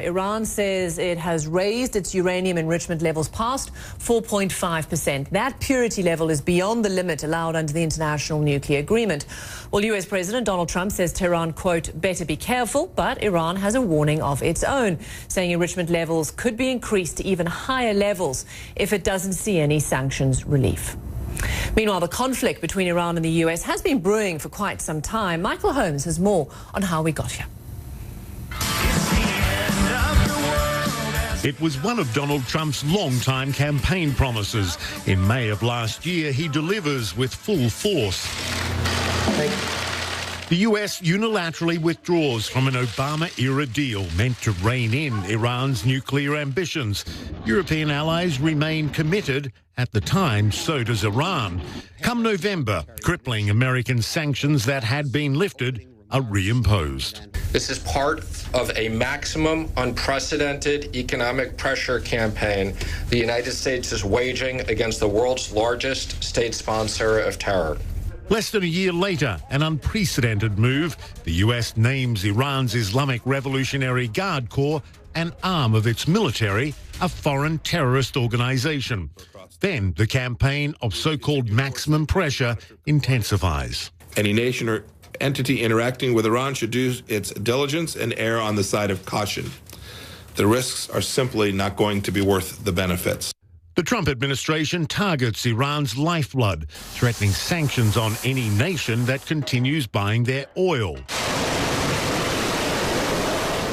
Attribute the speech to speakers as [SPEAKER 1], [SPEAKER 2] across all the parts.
[SPEAKER 1] Iran says it has raised its uranium enrichment levels past 4.5%. That purity level is beyond the limit allowed under the International Nuclear Agreement. Well, US President Donald Trump says Tehran, quote, better be careful, but Iran has a warning of its own, saying enrichment levels could be increased to even higher levels if it doesn't see any sanctions relief. Meanwhile, the conflict between Iran and the US has been brewing for quite some time. Michael Holmes has more on how we got here.
[SPEAKER 2] It was one of Donald Trump's long-time campaign promises. In May of last year, he delivers with full force. The US unilaterally withdraws from an Obama-era deal meant to rein in Iran's nuclear ambitions. European allies remain committed. At the time, so does Iran. Come November, crippling American sanctions that had been lifted are reimposed.
[SPEAKER 3] This is part of a maximum unprecedented economic pressure campaign the United States is waging against the world's largest state sponsor of terror.
[SPEAKER 2] Less than a year later, an unprecedented move. The US names Iran's Islamic Revolutionary Guard Corps, an arm of its military, a foreign terrorist organization. Then the campaign of so-called maximum pressure intensifies.
[SPEAKER 4] Any nation or entity interacting with Iran should do its diligence and err on the side of caution. The risks are simply not going to be worth the benefits.
[SPEAKER 2] The Trump administration targets Iran's lifeblood, threatening sanctions on any nation that continues buying their oil.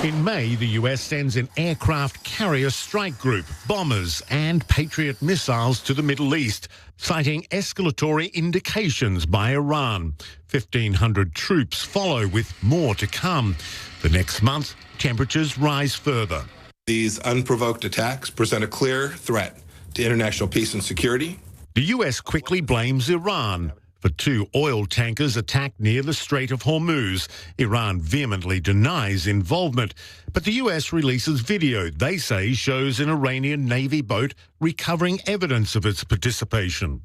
[SPEAKER 2] In May, the US sends an aircraft carrier strike group, bombers and Patriot missiles to the Middle East, citing escalatory indications by Iran. 1,500 troops follow, with more to come. The next month, temperatures rise further.
[SPEAKER 4] These unprovoked attacks present a clear threat to international peace and security.
[SPEAKER 2] The US quickly blames Iran for 2 oil tankers attacked near the Strait of Hormuz. Iran vehemently denies involvement, but the US releases video they say shows an Iranian Navy boat recovering evidence of its participation.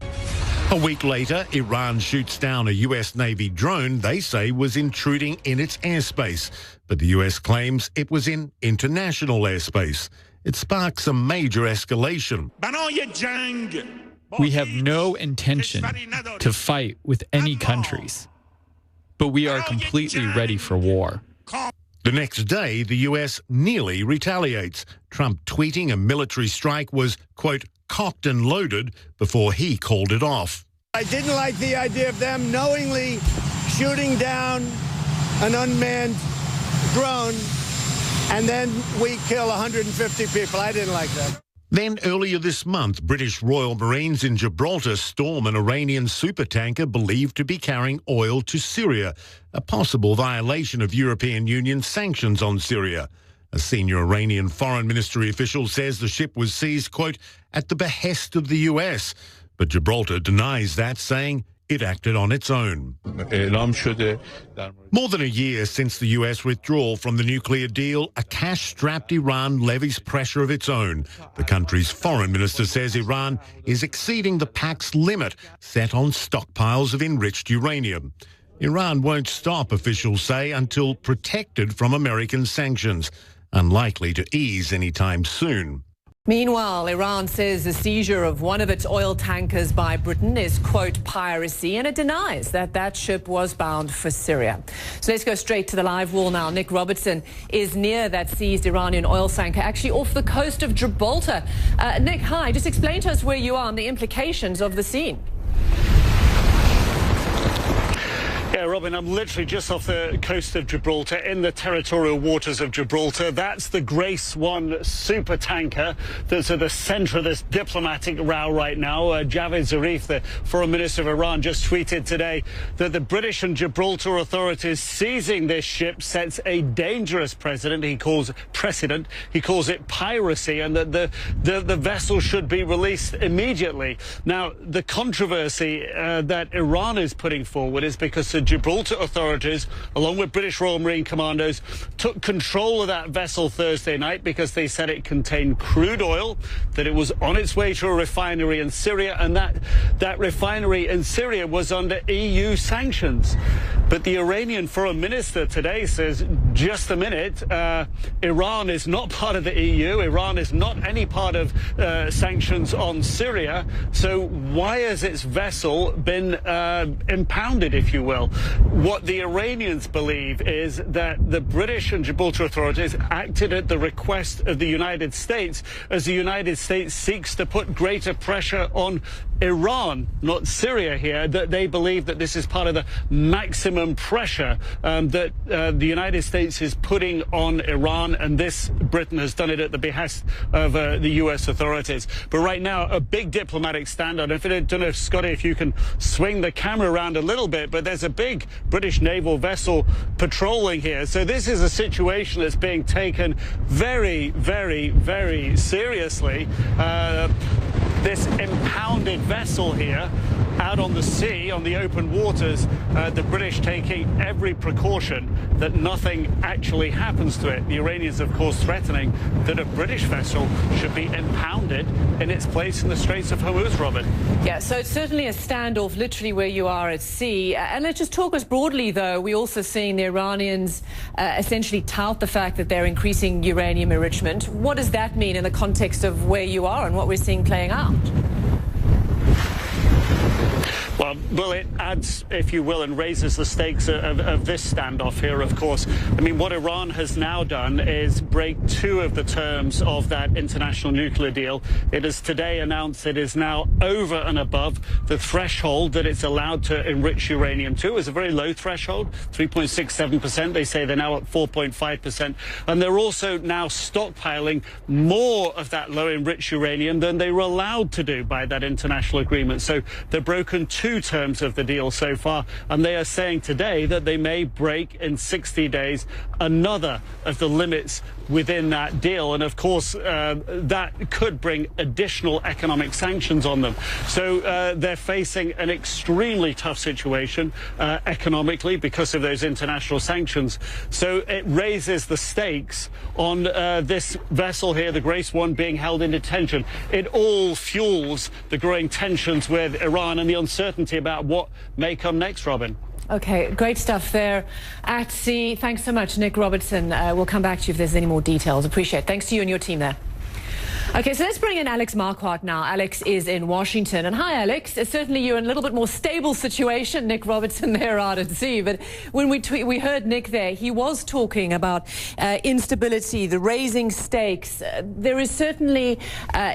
[SPEAKER 2] A week later, Iran shoots down a US Navy drone they say was intruding in its airspace, but the US claims it was in international airspace. It sparks a major escalation.
[SPEAKER 5] We have no intention to fight with any countries, but we are completely ready for war.
[SPEAKER 2] The next day, the US nearly retaliates. Trump tweeting a military strike was, quote, cocked and loaded before he called it off.
[SPEAKER 6] I didn't like the idea of them knowingly shooting down an unmanned drone, and then we kill 150 people. I didn't like that.
[SPEAKER 2] Then earlier this month, British Royal Marines in Gibraltar storm an Iranian supertanker believed to be carrying oil to Syria, a possible violation of European Union sanctions on Syria. A senior Iranian foreign ministry official says the ship was seized, quote, at the behest of the US. But Gibraltar denies that, saying it acted on its own. More than a year since the US withdrawal from the nuclear deal, a cash-strapped Iran levies pressure of its own. The country's foreign minister says Iran is exceeding the pact's limit set on stockpiles of enriched uranium. Iran won't stop, officials say, until protected from American sanctions, unlikely to ease anytime soon.
[SPEAKER 1] Meanwhile, Iran says the seizure of one of its oil tankers by Britain is, quote, piracy, and it denies that that ship was bound for Syria. So let's go straight to the live wall now. Nick Robertson is near that seized Iranian oil tanker, actually off the coast of Gibraltar. Nick, hi. Just explain to us where you are and the implications of the scene.
[SPEAKER 7] Yeah, Robin, I'm literally just off the coast of Gibraltar, in the territorial waters of Gibraltar. That's the Grace 1 super tanker that's at the centre of this diplomatic row right now. Javad Zarif, the foreign minister of Iran, just tweeted today that the British and Gibraltar authorities seizing this ship sets a dangerous precedent. He calls it piracy, and that the vessel should be released immediately. Now, the controversy that Iran is putting forward is because the Gibraltar authorities, along with British Royal Marine commandos, took control of that vessel Thursday night because they said it contained crude oil, that it was on its way to a refinery in Syria, and that refinery in Syria was under EU sanctions. But the Iranian foreign minister today says just a minute, Iran is not part of the EU. Iran is not any part of sanctions on Syria. So why has its vessel been impounded, if you will? What the Iranians believe is that the British and Gibraltar authorities acted at the request of the United States as the United States seeks to put greater pressure on Iran, not Syria here, that they believe that this is part of the maximum pressure that the United States is putting on Iran, and this, Britain has done it at the behest of the U.S. authorities. But right now, a big diplomatic standoff. I don't know, Scotty, if you can swing the camera around a little bit, but there's a big British naval vessel patrolling here. So this is a situation that's being taken very, very, very seriously. This impounded vessel here out on the sea, on the open waters, the British taking every precaution that nothing actually happens to it. The Iranians, of course, threatening that a British vessel should be impounded in its place in the Straits of Hormuz, Robin.
[SPEAKER 1] Yeah, so it's certainly a standoff, literally where you are at sea. And let's just talk us broadly, though. We're also seeing the Iranians essentially tout the fact that they're increasing uranium enrichment. What does that mean in the context of where you are and what we're seeing playing out?
[SPEAKER 7] Well, it adds, if you will, and raises the stakes of this standoff here, of course. I mean, what Iran has now done is break two of the terms of that international nuclear deal. It has today announced it is now over and above the threshold that it's allowed to enrich uranium to. It was a very low threshold, 3.67%. They say they're now at 4.5%. And they're also now stockpiling more of that low enriched uranium than they were allowed to do by that international agreement. So they've broken two terms of the deal so far, and they are saying today that they may break in 60 days another of the limits within that deal. And of course, that could bring additional economic sanctions on them. So they're facing an extremely tough situation economically because of those international sanctions. So it raises the stakes on this vessel here, the Grace 1, being held in detention. It all fuels the growing tensions with Iran and the uncertainty about what may come next, Robin.
[SPEAKER 1] Okay, great stuff there at sea. Thanks so much, Nick Robertson. We'll come back to you if there's any more details. Appreciate it. Thanks to you and your team there. Okay, so let's bring in Alex Marquardt now. Alex is in Washington. And hi, Alex. Certainly you're in a little bit more stable situation. Nick Robertson there out at sea. But when we heard Nick there, he was talking about instability, the raising stakes. There is certainly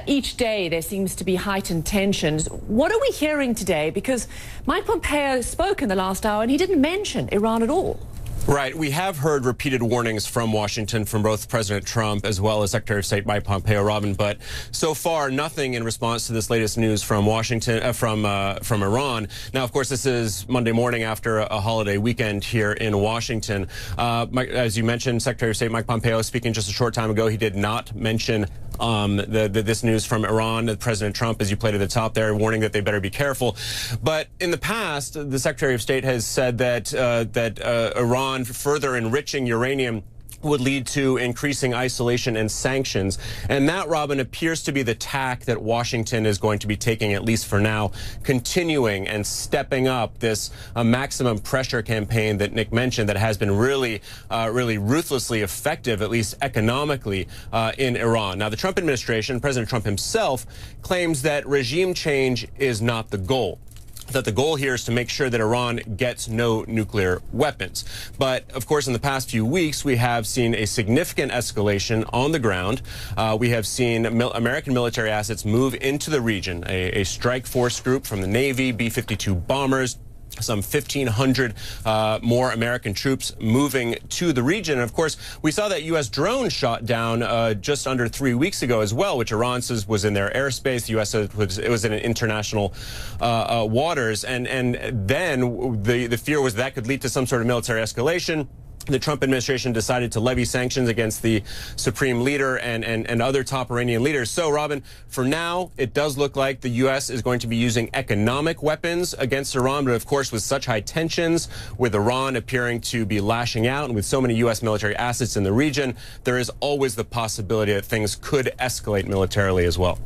[SPEAKER 1] each day there seems to be heightened tensions. What are we hearing today? Because Mike Pompeo spoke in the last hour and he didn't mention Iran at all.
[SPEAKER 8] Right. We have heard repeated warnings from Washington from both President Trump as well as Secretary of State Mike Pompeo, Robin. But so far, nothing in response to this latest news from Washington, from Iran. Now, of course, this is Monday morning after a holiday weekend here in Washington. As you mentioned, Secretary of State Mike Pompeo speaking just a short time ago, he did not mention this news from Iran. President Trump, as you played at the top there, warning that they better be careful. But in the past, the Secretary of State has said that Iran further enriching uranium would lead to increasing isolation and sanctions. And that, Robin, appears to be the tack that Washington is going to be taking, at least for now, continuing and stepping up this maximum pressure campaign that Nick mentioned that has been really ruthlessly effective, at least economically, in Iran. Now, the Trump administration, President Trump himself, claims that regime change is not the goal. That the goal here is to make sure that Iran gets no nuclear weapons. But, of course, in the past few weeks, we have seen a significant escalation on the ground. We have seen American military assets move into the region, a strike force group from the Navy, B-52 bombers, some 1,500 more American troops moving to the region. And of course, we saw that U.S. drone shot down just under 3 weeks ago as well, which Iran says was in their airspace. The U.S. said it was in international waters. And then the fear was that could lead to some sort of military escalation. The Trump administration decided to levy sanctions against the supreme leader and other top Iranian leaders. So, Robin, for now, it does look like the U.S. is going to be using economic weapons against Iran. But, of course, with such high tensions, with Iran appearing to be lashing out, and with so many U.S. military assets in the region, there is always the possibility that things could escalate militarily as well.